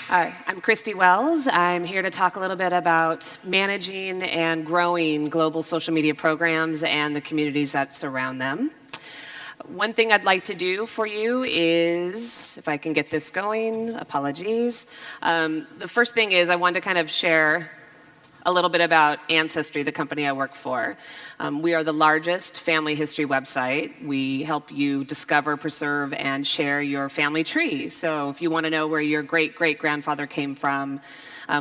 I'm Kristie Wells. I'm here to talk a little bit about managing and growing global social media programs and the communities that surround them. One thing I'd like to do for you is, if I can get this going, apologies. The first thing is I wanted to kind of share a little bit about Ancestry, the company I work for. We are the largest family history website. We help you discover, preserve, and share your family tree. So if you want to know where your great-great-grandfather came from,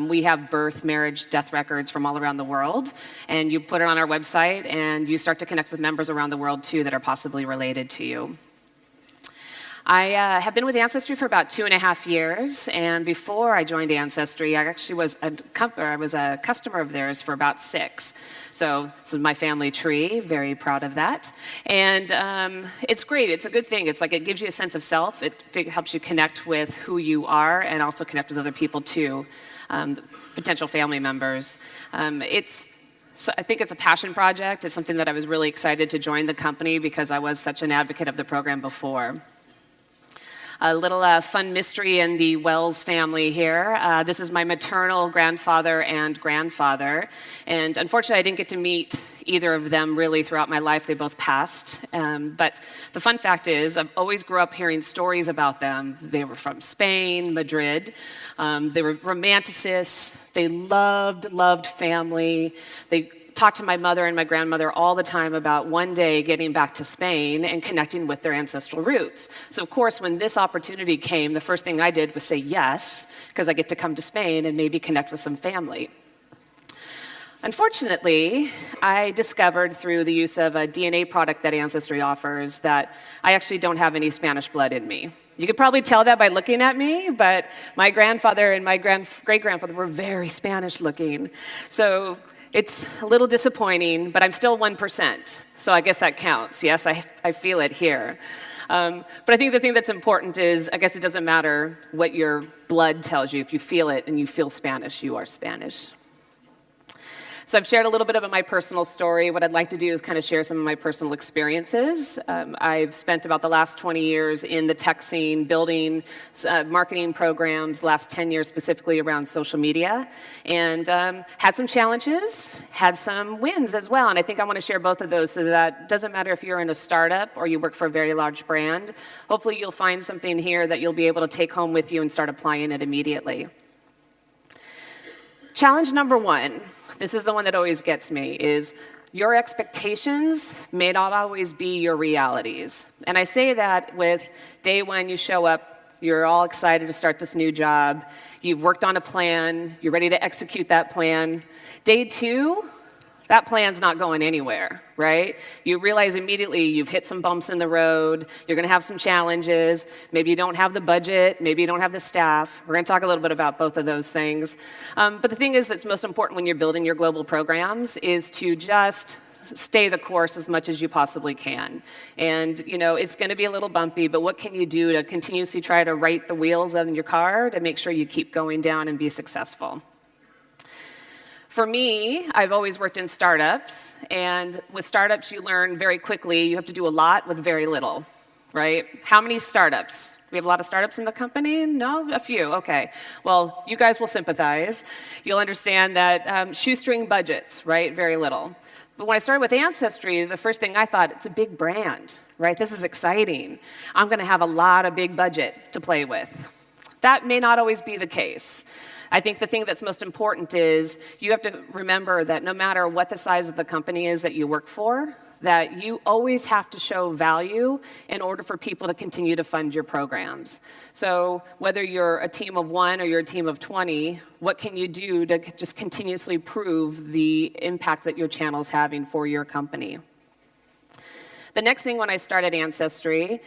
we have birth, marriage, death records from all around the world. And you put it on our website, and you start to connect with members around the world, too, that are possibly related to you. I have been with Ancestry for about 2.5 years, and before I joined Ancestry, I actually was a customer of theirs for about 6. So this is my family tree, very proud of that. And it's great, it's a good thing. It's like it gives you a sense of self, it helps you connect with who you are and also connect with other people too, potential family members. So I think it's a passion project. It's something that I was really excited to join the company because I was such an advocate of the program before. A little fun mystery in the Wells family here. This is my maternal grandfather and grandfather. And unfortunately, I didn't get to meet either of them really throughout my life. They both passed. But the fun fact is, I've always grew up hearing stories about them. They were from Spain, Madrid. They were romanticists. They loved family. They talked to my mother and my grandmother all the time about one day getting back to Spain and connecting with their ancestral roots. So of course, when this opportunity came, the first thing I did was say yes, because I get to come to Spain and maybe connect with some family. Unfortunately, I discovered through the use of a DNA product that Ancestry offers that I actually don't have any Spanish blood in me. You could probably tell that by looking at me, but my grandfather and my great-grandfather were very Spanish looking. So it's a little disappointing, but I'm still 1%, so I guess that counts. Yes, I feel it here. But I think the thing that's important is, I guess it doesn't matter what your blood tells you. If you feel it and you feel Spanish, you are Spanish. So I've shared a little bit about my personal story. What I'd like to do is kind of share some of my personal experiences. I've spent about the last 20 years in the tech scene, building marketing programs, last 10 years specifically around social media, and had some challenges, had some wins as well. And I think I want to share both of those so that it doesn't matter if you're in a startup or you work for a very large brand. Hopefully you'll find something here that you'll be able to take home with you and start applying it immediately. Challenge number 1. This is the one that always gets me, is your expectations may not always be your realities. And I say that with day 1, you show up, you're all excited to start this new job, you've worked on a plan, you're ready to execute that plan. Day 2, that plan's not going anywhere, right? You realize immediately you've hit some bumps in the road, you're gonna have some challenges, maybe you don't have the budget, maybe you don't have the staff. We're gonna talk a little bit about both of those things. But the thing is that's most important when you're building your global programs is to just stay the course as much as you possibly can. And it's gonna be a little bumpy, but what can you do to continuously try to right the wheels on your car to make sure you keep going down and be successful? For me, I've always worked in startups, and with startups, you learn very quickly you have to do a lot with very little, right? How many startups? We have a lot of startups in the company? No? A few, okay. Well, you guys will sympathize. You'll understand that shoestring budgets, right? Very little. But when I started with Ancestry, the first thing I thought, it's a big brand, right? This is exciting. I'm gonna have a lot of big budget to play with. That may not always be the case. I think the thing that's most important is you have to remember that no matter what the size of the company is that you work for, that you always have to show value in order for people to continue to fund your programs. So whether you're a team of 1 or you're a team of 20, what can you do to just continuously prove the impact that your channel's having for your company? The next thing when I started Ancestry,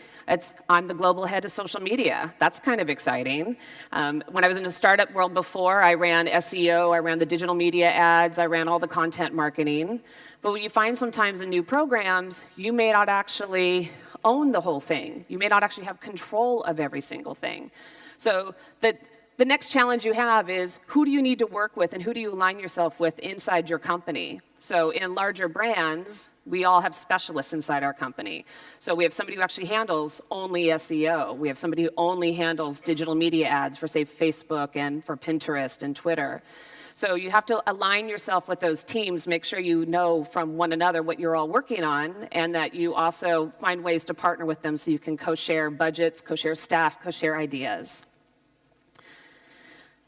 I'm the global head of social media. That's kind of exciting. When I was in the startup world before, I ran SEO, I ran the digital media ads, I ran all the content marketing. But what you find sometimes in new programs, you may not actually own the whole thing. You may not actually have control of every single thing. So the next challenge you have is who do you need to work with and who do you align yourself with inside your company? So in larger brands, we all have specialists inside our company. So we have somebody who actually handles only SEO. We have somebody who only handles digital media ads for, say, Facebook and for Pinterest and Twitter. So you have to align yourself with those teams, make sure you know from one another what you're all working on, and that you also find ways to partner with them so you can co-share budgets, co-share staff, co-share ideas.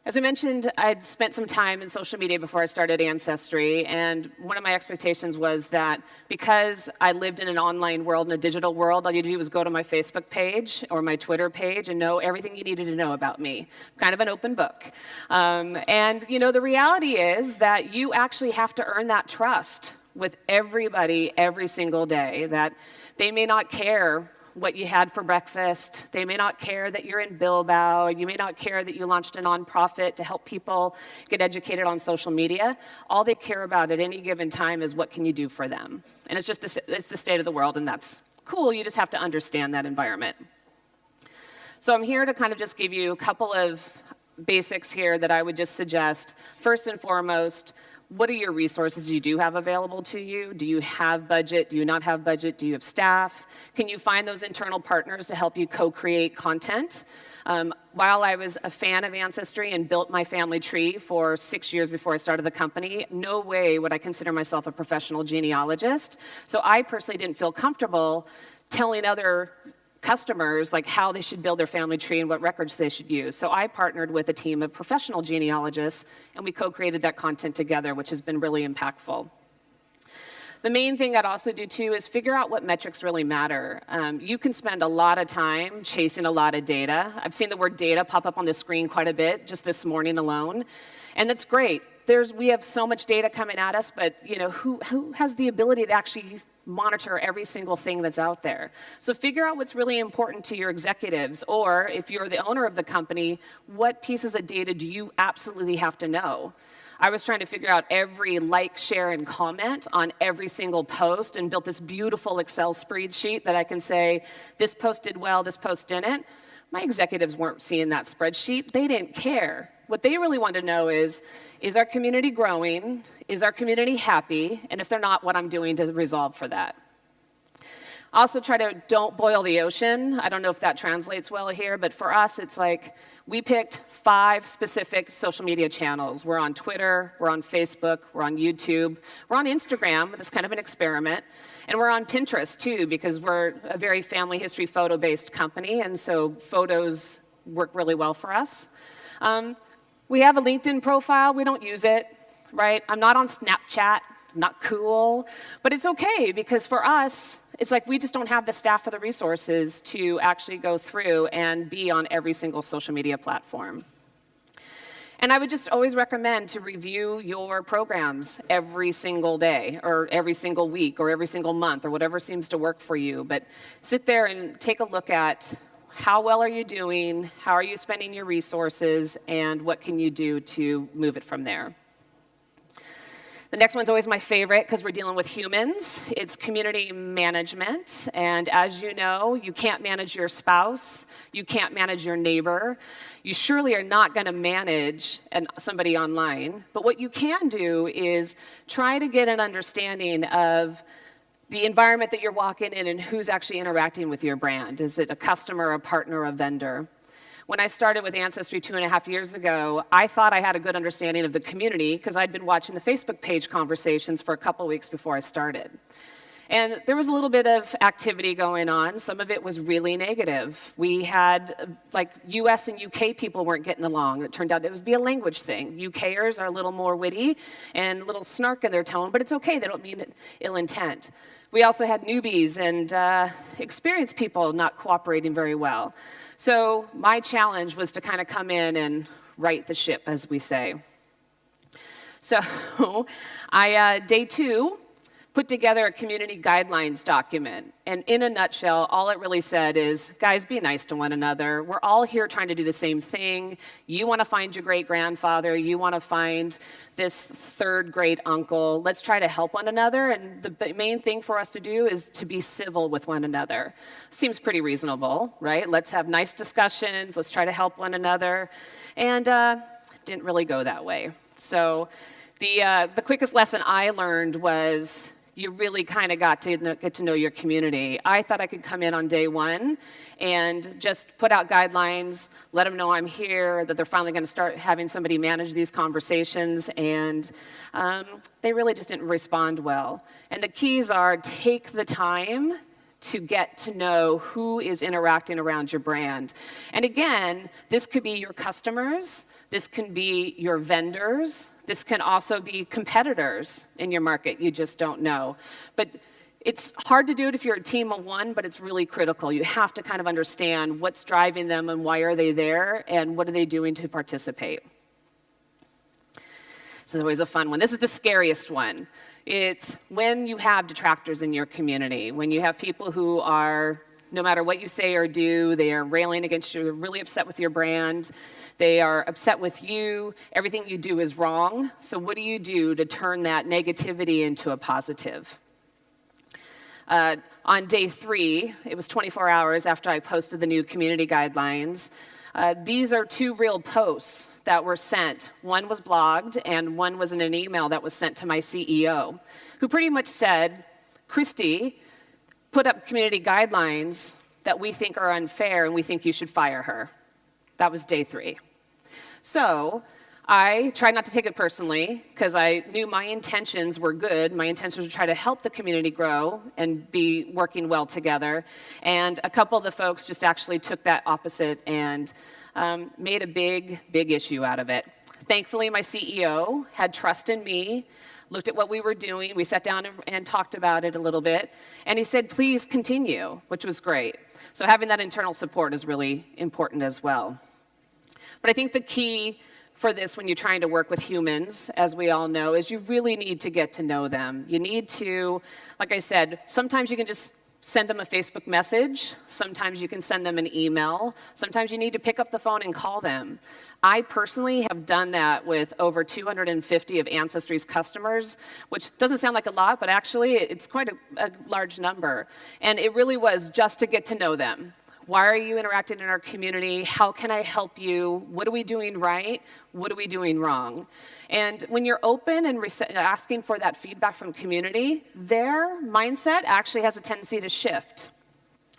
As I mentioned, I'd spent some time in social media before I started Ancestry, and one of my expectations was that because I lived in an online world, in a digital world, all you do was go to my Facebook page or my Twitter page and know everything you needed to know about me. Kind of an open book. And the reality is that you actually have to earn that trust with everybody every single day, that they may not care what you had for breakfast. They may not care that you're in Bilbao. You may not care that you launched a nonprofit to help people get educated on social media. All they care about at any given time is what can you do for them. And it's just it's the state of the world, and that's cool. You just have to understand that environment. So I'm here to kind of just give you a couple of basics here that I would just suggest. First and foremost, what are your resources you do have available to you? Do you have budget? Do you not have budget? Do you have staff? Can you find those internal partners to help you co-create content? While I was a fan of Ancestry and built my family tree for 6 years before I started the company, no way would I consider myself a professional genealogist. So I personally didn't feel comfortable telling other customers like how they should build their family tree and what records they should use. So I partnered with a team of professional genealogists, and we co-created that content together, which has been really impactful. The main thing I'd also do too is figure out what metrics really matter. You can spend a lot of time chasing a lot of data. I've seen the word data pop up on the screen quite a bit just this morning alone, and that's great. We have so much data coming at us, but who has the ability to actually monitor every single thing that's out there? So figure out what's really important to your executives, or if you're the owner of the company, what pieces of data do you absolutely have to know? I was trying to figure out every like, share, and comment on every single post and built this beautiful Excel spreadsheet that I can say, this post did well, this post didn't. My executives weren't seeing that spreadsheet. They didn't care. What they really want to know is our community growing? Is our community happy? And if they're not, what I'm doing to resolve for that. Also try to don't boil the ocean. I don't know if that translates well here, but for us, it's like we picked 5 specific social media channels. We're on Twitter, we're on Facebook, we're on YouTube, we're on Instagram, that's kind of an experiment, and we're on Pinterest too, because we're a very family history photo-based company, and so photos work really well for us. We have a LinkedIn profile, we don't use it, right? I'm not on Snapchat, I'm not cool, but it's okay, because for us, it's like we just don't have the staff or the resources to actually go through and be on every single social media platform. And I would just always recommend to review your programs every single day, or every single week, or every single month, or whatever seems to work for you. But sit there and take a look at how well are you doing, how are you spending your resources, and what can you do to move it from there. The next one's always my favorite because we're dealing with humans. It's community management. And as you know, you can't manage your spouse. You can't manage your neighbor. You surely are not going to manage somebody online. But what you can do is try to get an understanding of the environment that you're walking in and who's actually interacting with your brand. Is it a customer, a partner, a vendor? When I started with Ancestry 2.5 years ago, I thought I had a good understanding of the community because I'd been watching the Facebook page conversations for a couple weeks before I started. And there was a little bit of activity going on. Some of it was really negative. We had, like, US and UK people weren't getting along. It turned out it would be a language thing. UKers are a little more witty and a little snark in their tone, but it's okay. They don't mean ill intent. We also had newbies and experienced people not cooperating very well. So my challenge was to kind of come in and right the ship, as we say. So day 2, put together a community guidelines document. And in a nutshell, all it really said is, guys, be nice to one another. We're all here trying to do the same thing. You want to find your great-grandfather. You want to find this third great uncle. Let's try to help one another. And the main thing for us to do is to be civil with one another. Seems pretty reasonable, right? Let's have nice discussions. Let's try to help one another. And didn't really go that way. So The quickest lesson I learned was you really kind of got to get to know your community. I thought I could come in on day one and just put out guidelines, let them know I'm here, that they're finally going to start having somebody manage these conversations, and they really just didn't respond well. And the keys are take the time to get to know who is interacting around your brand. And again, this could be your customers, this can be your vendors, this can also be competitors in your market, you just don't know. But it's hard to do it if you're a team of one, but it's really critical. You have to kind of understand what's driving them and why are they there and what are they doing to participate. This is always a fun one. This is the scariest one. It's when you have detractors in your community, when you have people who are, no matter what you say or do, they are railing against you, they're really upset with your brand, they are upset with you, everything you do is wrong. So what do you do to turn that negativity into a positive? On day 3, it was 24 hours after I posted the new community guidelines, these are 2 real posts that were sent. One was blogged, and one was in an email that was sent to my CEO, who pretty much said, Kristie put up community guidelines that we think are unfair, and we think you should fire her. That was day 3. So I tried not to take it personally, because I knew my intentions were good. My intentions were to try to help the community grow and be working well together. And a couple of the folks just actually took that opposite and made a big, big issue out of it. Thankfully, my CEO had trust in me, looked at what we were doing. We sat down and talked about it a little bit. And he said, please continue, which was great. So having that internal support is really important as well. But I think the key for this when you're trying to work with humans, as we all know, is you really need to get to know them. You need to, like I said, sometimes you can just send them a Facebook message. Sometimes you can send them an email. Sometimes you need to pick up the phone and call them. I personally have done that with over 250 of Ancestry's customers, which doesn't sound like a lot, but actually it's quite a large number. And it really was just to get to know them. Why are you interacting in our community? How can I help you? What are we doing right? What are we doing wrong? And when you're open and asking for that feedback from community, their mindset actually has a tendency to shift.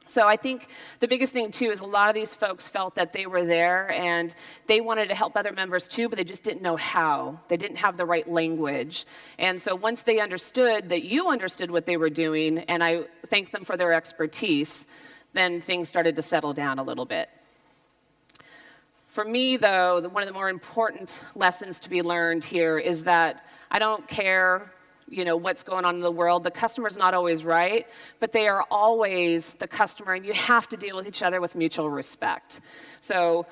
So I think the biggest thing, too, is a lot of these folks felt that they were there and they wanted to help other members, too, but they just didn't know how. They didn't have the right language. And so once they understood that you understood what they were doing, and I thank them for their expertise, then things started to settle down a little bit. For me, though, one of the more important lessons to be learned here is that I don't care, what's going on in the world. The customer's not always right, but they are always the customer, and you have to deal with each other with mutual respect. So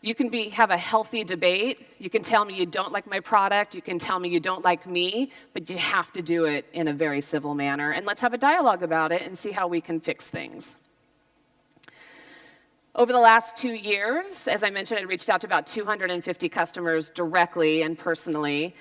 you can have a healthy debate. You can tell me you don't like my product. You can tell me you don't like me, but you have to do it in a very civil manner. And let's have a dialogue about it and see how we can fix things. Over the last 2 years, as I mentioned, I reached out to about 250 customers directly and personally.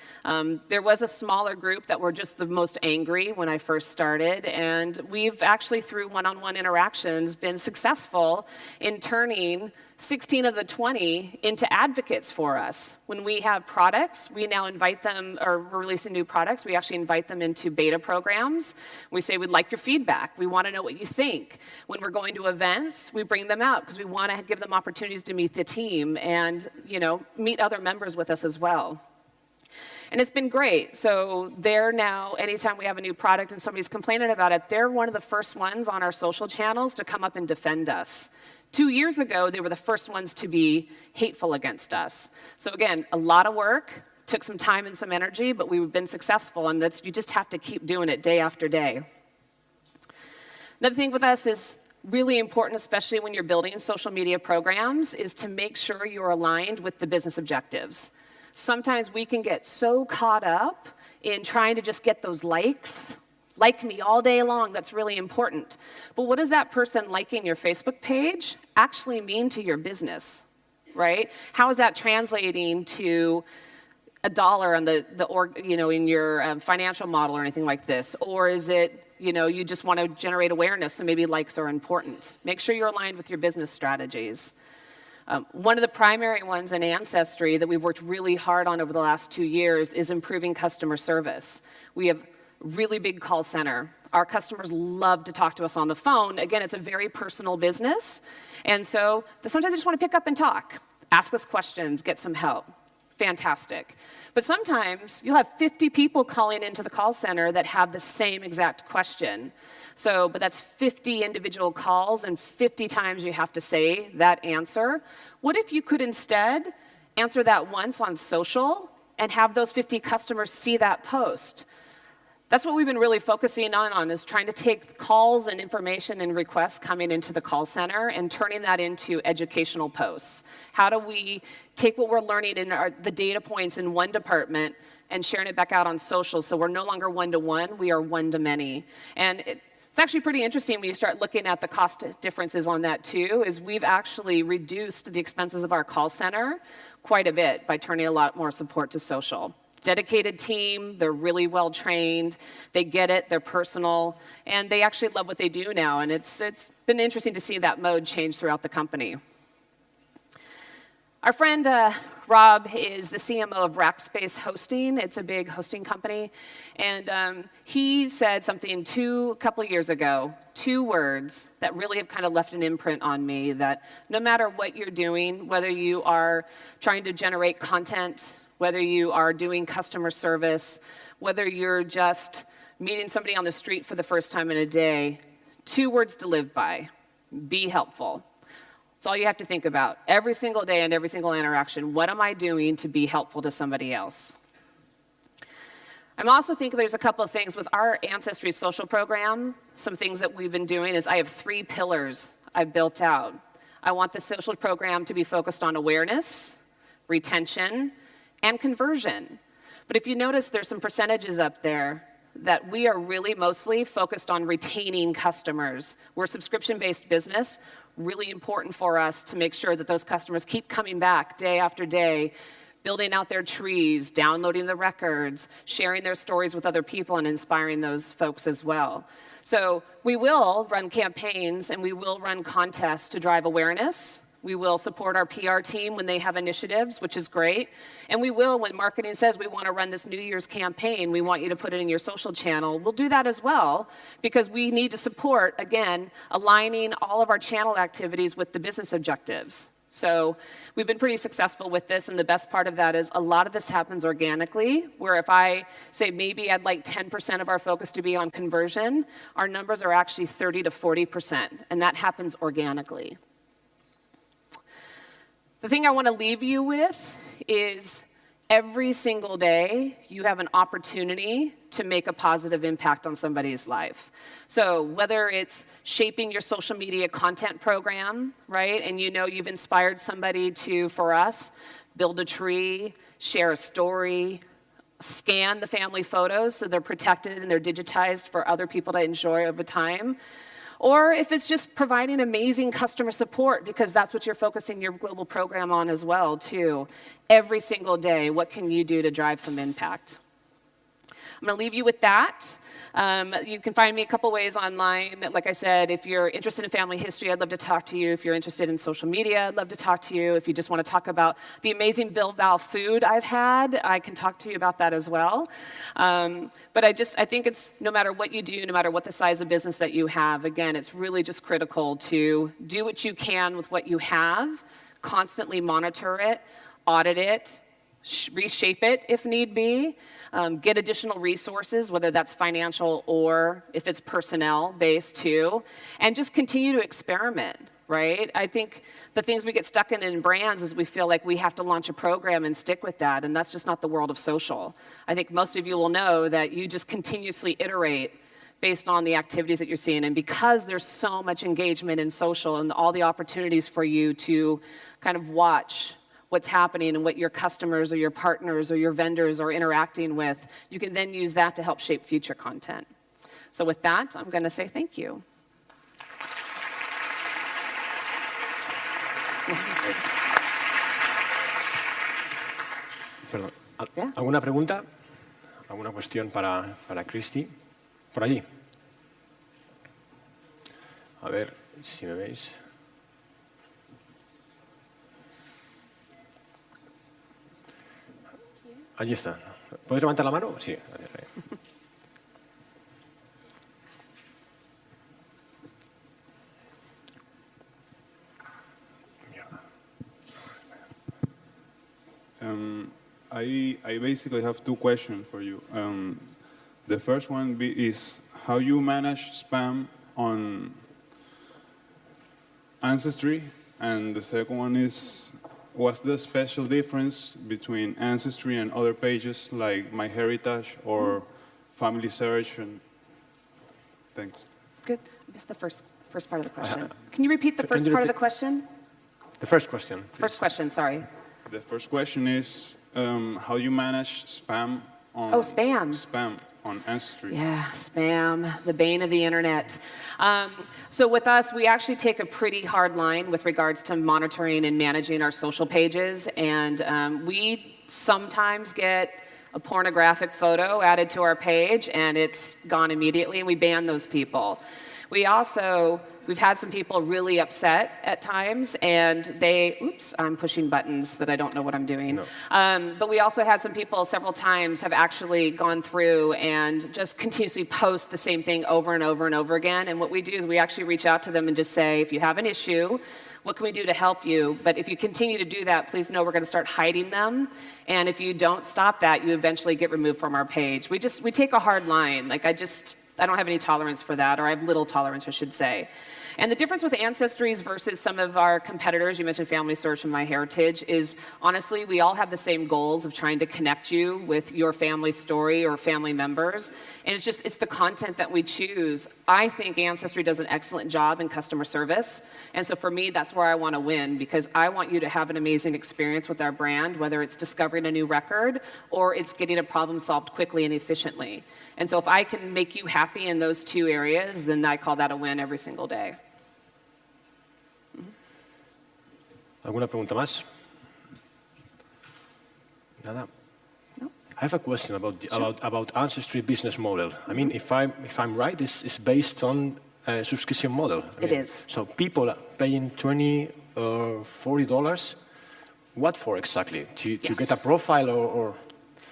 There was a smaller group that were just the most angry when I first started, and we've actually, through one-on-one interactions, been successful in turning 16 of the 20 into advocates for us. When we have products, we now invite them, or we're releasing new products, we actually invite them into beta programs. We say, we'd like your feedback. We want to know what you think. When we're going to events, we bring them out because we want to give them opportunities to meet the team and, meet other members with us as well. And it's been great. So they're now, anytime we have a new product and somebody's complaining about it, they're one of the first ones on our social channels to come up and defend us. 2 years ago, they were the first ones to be hateful against us. So again, a lot of work, took some time and some energy, but we've been successful, and you just have to keep doing it day after day. Another thing with us is really important, especially when you're building social media programs, is to make sure you're aligned with the business objectives. Sometimes we can get so caught up in trying to just get those likes. Like me all day long, that's really important. But what does that person liking your Facebook page actually mean to your business, right? How is that translating to $1 on in your financial model or anything like this? Or is it, you just want to generate awareness, so maybe likes are important. Make sure you're aligned with your business strategies. One of the primary ones in Ancestry that we've worked really hard on over the last 2 years is improving customer service. We have a really big call center. Our customers love to talk to us on the phone. Again, it's a very personal business, and so sometimes they just want to pick up and talk, ask us questions, get some help. Fantastic. But sometimes you'll have 50 people calling into the call center that have the same exact question. But that's 50 individual calls, and 50 times you have to say that answer. What if you could instead answer that once on social and have those 50 customers see that post? That's what we've been really focusing on is trying to take calls and information and requests coming into the call center and turning that into educational posts. How do we take what we're learning in the data points in one department and sharing it back out on social so we're no longer one-to-one, we are one-to-many. And it's actually pretty interesting when you start looking at the cost differences on that too, is we've actually reduced the expenses of our call center quite a bit by turning a lot more support to social. Dedicated team, they're really well trained, they get it, they're personal, and they actually love what they do now, and it's been interesting to see that mode change throughout the company. Our friend Rob is the CMO of Rackspace Hosting. It's a big hosting company, and he said something a couple years ago, 2 words that really have kind of left an imprint on me, that no matter what you're doing, whether you are trying to generate content, whether you are doing customer service, whether you're just meeting somebody on the street for the first time in a day, 2 words to live by: be helpful. That's all you have to think about. Every single day and every single interaction, what am I doing to be helpful to somebody else? I'm also thinking there's a couple of things with our Ancestry social program. Some things that we've been doing is I have 3 pillars I've built out. I want the social program to be focused on awareness, retention, and conversion. But if you notice, there's some percentages up there that we are really mostly focused on retaining customers. We're a subscription-based business, really important for us to make sure that those customers keep coming back day after day, building out their trees, downloading the records, sharing their stories with other people, and inspiring those folks as well. So we will run campaigns and we will run contests to drive awareness. We will support our PR team when they have initiatives, which is great. And we will, when marketing says we want to run this New Year's campaign, we want you to put it in your social channel, we'll do that as well, because we need to support, again, aligning all of our channel activities with the business objectives. So we've been pretty successful with this, and the best part of that is a lot of this happens organically, where if I say maybe I'd like 10% of our focus to be on conversion, our numbers are actually 30 to 40%, and that happens organically. The thing I want to leave you with is every single day you have an opportunity to make a positive impact on somebody's life. So whether it's shaping your social media content program, right, and you know you've inspired somebody to, for us, build a tree, share a story, scan the family photos so they're protected and they're digitized for other people to enjoy over time. Or if it's just providing amazing customer support, because that's what you're focusing your global program on as well, too. Every single day, what can you do to drive some impact? I'm going to leave you with that. You can find me a couple ways online. Like I said, if you're interested in family history, I'd love to talk to you. If you're interested in social media, I'd love to talk to you. If you just want to talk about the amazing Bill Val food I've had, I can talk to you about that as well. But I think it's no matter what you do, no matter what the size of business that you have, again, it's really just critical to do what you can with what you have, constantly monitor it, audit it, reshape it if need be, get additional resources, whether that's financial or if it's personnel-based too, and just continue to experiment, right? I think the things we get stuck in brands is we feel like we have to launch a program and stick with that, and that's just not the world of social. I think most of you will know that you just continuously iterate based on the activities that you're seeing, and because there's so much engagement in social and all the opportunities for you to kind of watch what's happening and what your customers or your partners or your vendors are interacting with, you can then use that to help shape future content. So with that, I'm going to say thank you. Perdón. ¿Alguna pregunta? ¿Alguna cuestión para Kristie? Por allí. A ver si me veis. Allí está. ¿Puedes levantar la mano? Sí. I basically have two questions for you. The first one is how you manage spam on Ancestry, and the second one is what's the special difference between Ancestry and other pages like MyHeritage or Family Search? And thanks. Good. I missed the first part of the question. Can you repeat the first part of the question? The first question. First question, sorry. The first question is how you manage spam on spam on Ancestry. Yeah, spam, the bane of the internet. So with us, we actually take a pretty hard line with regards to monitoring and managing our social pages, and we sometimes get a pornographic photo added to our page, and it's gone immediately, and we ban those people. We've had some people really upset at times, and oops, I'm pushing buttons that I don't know what I'm doing. No. But we also had some people several times have actually gone through and just continuously post the same thing over and over and over again. And what we do is we actually reach out to them and just say, if you have an issue, what can we do to help you? But if you continue to do that, please know we're going to start hiding them. And if you don't stop that, you eventually get removed from our page. We take a hard line. Like I don't have any tolerance for that, or I have little tolerance, I should say. And the difference with Ancestries versus some of our competitors, you mentioned Family Search and MyHeritage, is honestly, we all have the same goals of trying to connect you with your family story or family members. And it's the content that we choose. I think Ancestry does an excellent job in customer service. And so for me, that's where I want to win, because I want you to have an amazing experience with our brand, whether it's discovering a new record or it's getting a problem solved quickly and efficiently. And so if I can make you happy in those two areas, then I call that a win every single day. ¿Alguna pregunta más? Nada. No. I have a question about Ancestry business model. I mean, if I'm right, this is based on a subscription model. It is. So people are paying $20 or $40. What for exactly? To get a profile or?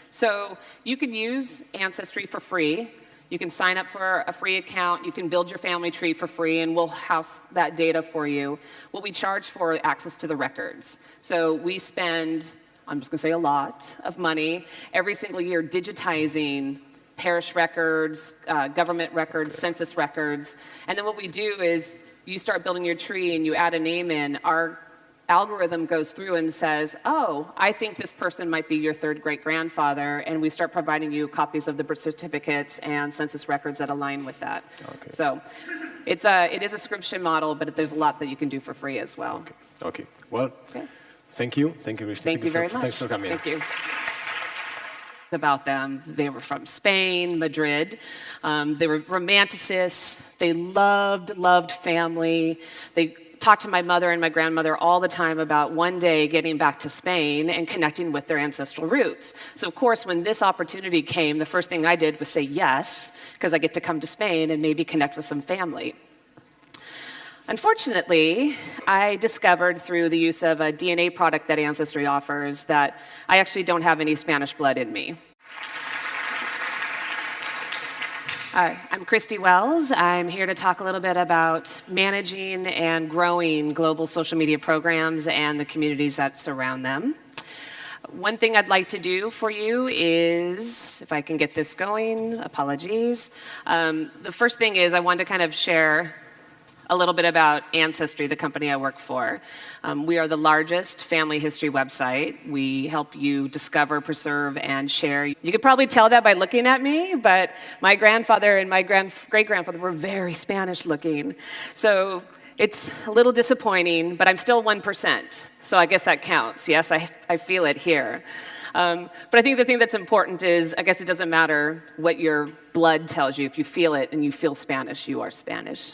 So you can use Ancestry for free. You can sign up for a free account. You can build your family tree for free, and we'll house that data for you. What we charge for access to the records. So we spend, I'm just going to say a lot of money every single year digitizing parish records, government records, census records. And then what we do is you start building your tree and you add a name in. Our algorithm goes through and says, oh, I think this person might be your third great-grandfather, and we start providing you copies of the birth certificates and census records that align with that. Okay. So it is a subscription model, but there's a lot that you can do for free as well. Okay. Well, thank you. Thank you, Kristie. Thank you very much. Thanks for coming. Thank you. About them. They were from Spain, Madrid. They were romanticists. They loved family. They talked to my mother and my grandmother all the time about one day getting back to Spain and connecting with their ancestral roots. So of course, when this opportunity came, the first thing I did was say yes, because I get to come to Spain and maybe connect with some family. Unfortunately, I discovered through the use of a DNA product that Ancestry offers that I actually don't have any Spanish blood in me. Hi, I'm Kristie Wells. I'm here to talk a little bit about managing and growing global social media programs and the communities that surround them. One thing I'd like to do for you is, if I can get this going, apologies. The first thing is I wanted to kind of share a little bit about Ancestry, the company I work for. We are the largest family history website. We help you discover, preserve, and share. You could probably tell that by looking at me, but my grandfather and my great-grandfather were very Spanish looking. So it's a little disappointing, but I'm still 1%. So I guess that counts. Yes, I feel it here. But I think the thing that's important is, I guess it doesn't matter what your blood tells you. If you feel it and you feel Spanish, you are Spanish.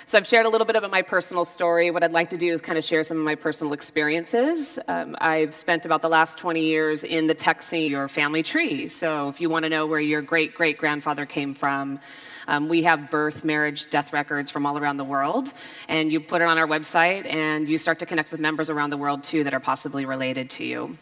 So I've shared a little bit about my personal story. What I'd like to do is kind of share some of my personal experiences. I've spent about the last 20 years in the tech scene, your family tree. So if you want to know where your great-great-grandfather came from, we have birth, marriage, death records from all around the world. And you put it on our website, and you start to connect with members around the world, too, that are possibly related to you.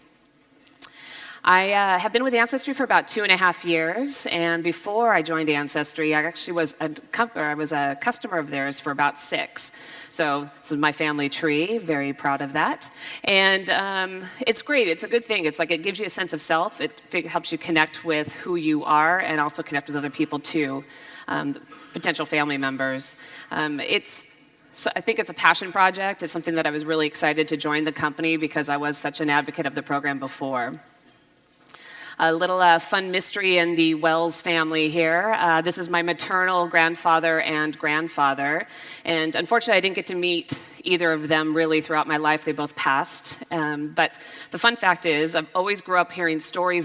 I have been with Ancestry for about 2.5 years, and before I joined Ancestry, I actually was a customer of theirs for about 6. So this is my family tree, very proud of that. And it's great, it's a good thing. It's like it gives you a sense of self, it helps you connect with who you are and also connect with other people too, potential family members. So I think it's a passion project. It's something that I was really excited to join the company because I was such an advocate of the program before. A little fun mystery in the Wells family here. This is my maternal grandfather and grandfather. And unfortunately, I didn't get to meet either of them really throughout my life. They both passed. But the fun fact is, I've always grew up hearing stories